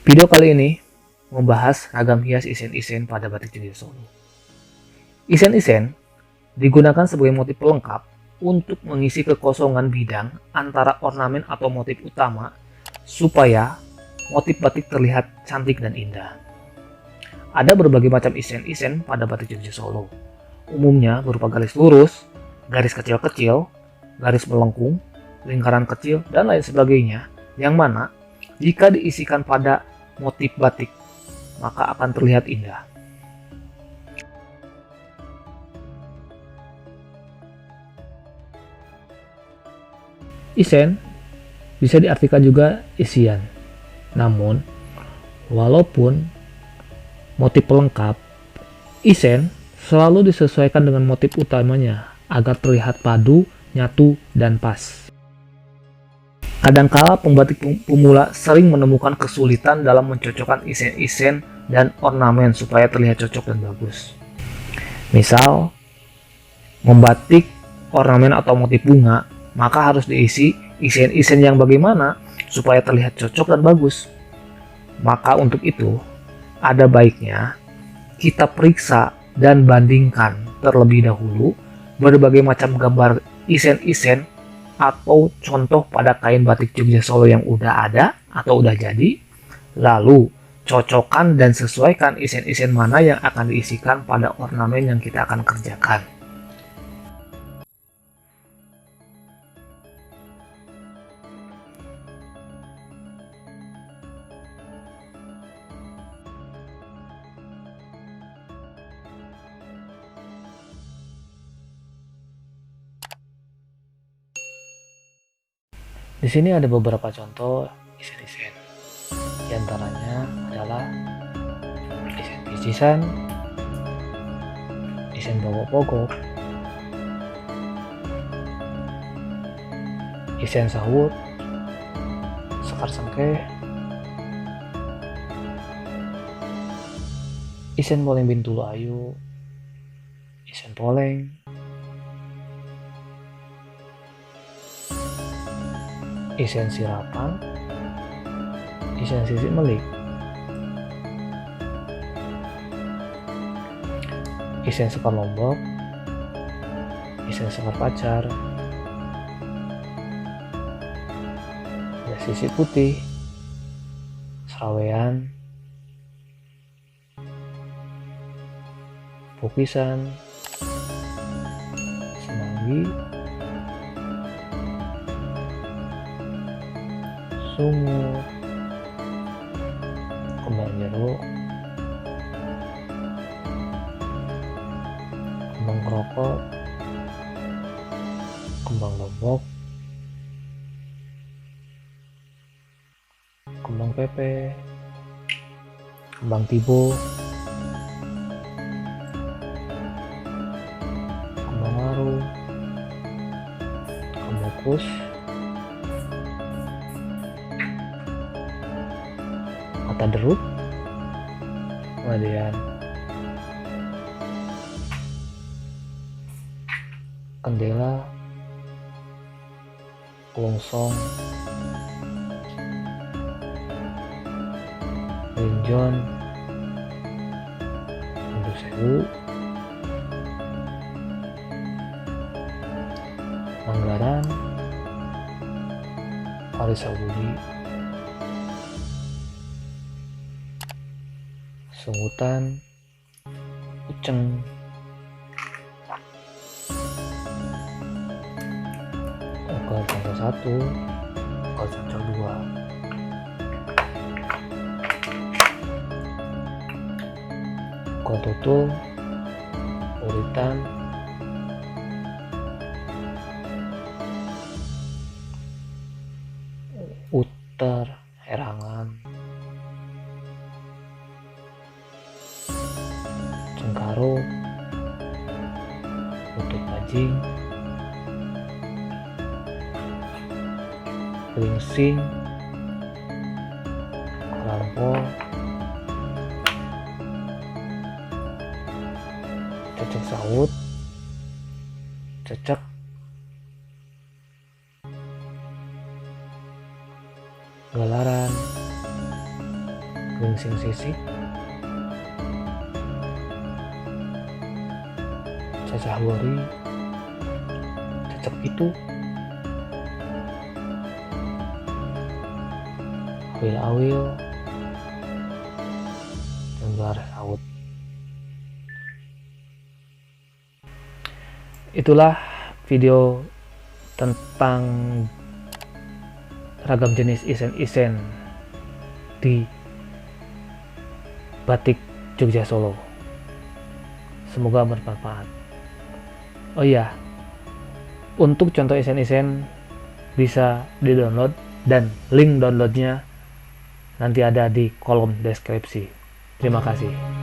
Video kali ini membahas ragam hias isen-isen pada batik Jogja Solo. Isen-isen digunakan sebagai motif pelengkap untuk mengisi kekosongan bidang antara ornamen atau motif utama supaya motif batik terlihat cantik dan indah. Ada berbagai macam isen-isen pada batik Jogja Solo. Umumnya berupa garis lurus, garis kecil-kecil, garis melengkung, lingkaran kecil, dan lain sebagainya, yang mana jika diisikan pada motif batik, maka akan terlihat indah. Isen bisa diartikan juga isian. Namun, walaupun motif pelengkap, isen selalu disesuaikan dengan motif utamanya agar terlihat padu, nyatu, dan pas. Kadangkala pembatik pemula sering menemukan kesulitan dalam mencocokkan isen-isen dan ornamen supaya terlihat cocok dan bagus. Misal, membatik ornamen atau motif bunga, maka harus diisi isen-isen yang bagaimana supaya terlihat cocok dan bagus. Maka untuk itu, ada baiknya kita periksa dan bandingkan terlebih dahulu berbagai macam gambar isen-isen atau contoh pada kain batik Jogja Solo yang udah ada atau udah jadi, lalu cocokkan dan sesuaikan isen-isen mana yang akan diisikan pada ornamen yang kita akan kerjakan. Di sini ada beberapa contoh isen-isen. Di antaranya adalah isen picisan, isen pogok-pogok, isen sahut, sekar sengkeh, isen poleng bintulu ayu, isen poleng, isen sirapan, isen sisik melik, isen sekar lombok, isen sekar pacar, ada sisik putih, serawean, pukisan, semanggi, sungu, kembang jeruk, kembang krokot, kembang lombok, kembang pepe, kembang tibo, kembang waru, kembang kus, mata deruk, kemudian kendela, longsong, linjon, undu sewu, Manggaran, Parisawuli, Sungutan, Uceng, Ugal Cancel 1, Ugal Cancel 2, Ugal Tutul, Uritan, Uter, Herangan, Cengkaro, Lutut Pajing, Klingsing, Korampol, Cecek Sawut, Cecek, Galaran, wingsing sisik, cacah wari, cecek itu, awil-awil, dan baris saut. Itulah video tentang ragam jenis isen-isen di batik Jogja Solo. Semoga bermanfaat. Oh iya, untuk contoh isen-isen bisa di-download dan link downloadnya nanti ada di kolom deskripsi. Terima kasih.